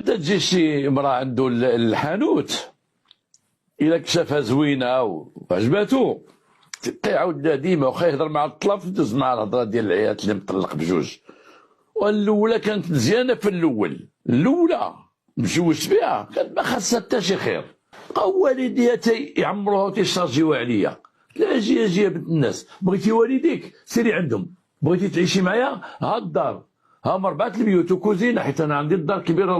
تجي شي امراه عنده الحانوت الا كشافها زوينه وعجباتو كيعاود ديما واخا يهضر مع الطلاف دوز مع الهضره ديال العيالات اللي مطلق بجوج. والاولى كانت مزيانه في الاولى مجوجت بها كانت ما خاصها حتى شي خير. بقاو والديها تيعمروها وتيشارجيوها عليا. لا اجي بنت الناس، بغيتي والديك سيري عندهم، بغيتي تعيشي معايا ها الدار، ها مربعة البيوت وكوزينه، حيت انا عندي الدار كبيره.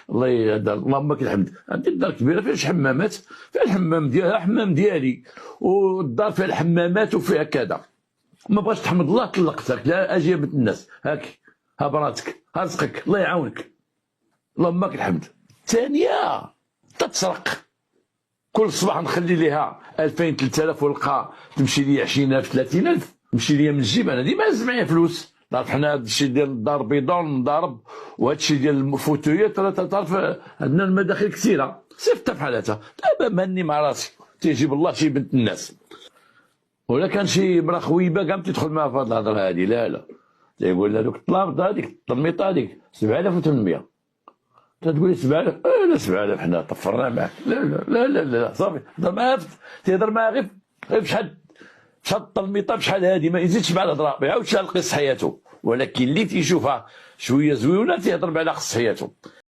اللهم لك الحمد، عندي الدار كبيره فيها حمامات، فيها الحمام ديالها الحمام ديالي، والدار فيها الحمامات وفيها كذا. ما بغاش تحمد الله طلقتك. لا اجي بنت الناس، هاك ها براتك ها رزقك الله يعاونك اللهم لك الحمد. ثانيه تتسرق، كل صباح نخلي ليها 2000 3000 ولقى تمشي لي 20000 30000 تمشي لي من الجيب. انا ديما هز معايا فلوس. حنا هادشي ديال الدار بيضاء نضارب، وهادشي ديال الفوتويات تعرف عندنا المداخل كثيره. صيفطها بحال هكا دابا ماني مع راسي تيجيب الله شي بنت الناس. ولا كان شي مرا خويبه كاع تدخل معها في هاد الهضره هادي. لا تيقول لها دوك الطلاب هذيك الطلميطه هذيك 7800 تتقول لي 7000. لا 7000 حنا طفرنا معاك. لا صافي هضر معاها تيهضر معاها غير بشحال الطلميطه بشحال هادي، ما يزيدش مع الهضره، ما يعاودش على قص حياته. ولكن اللي تيشوفها شويه زويونه تيهضر على قص حياته.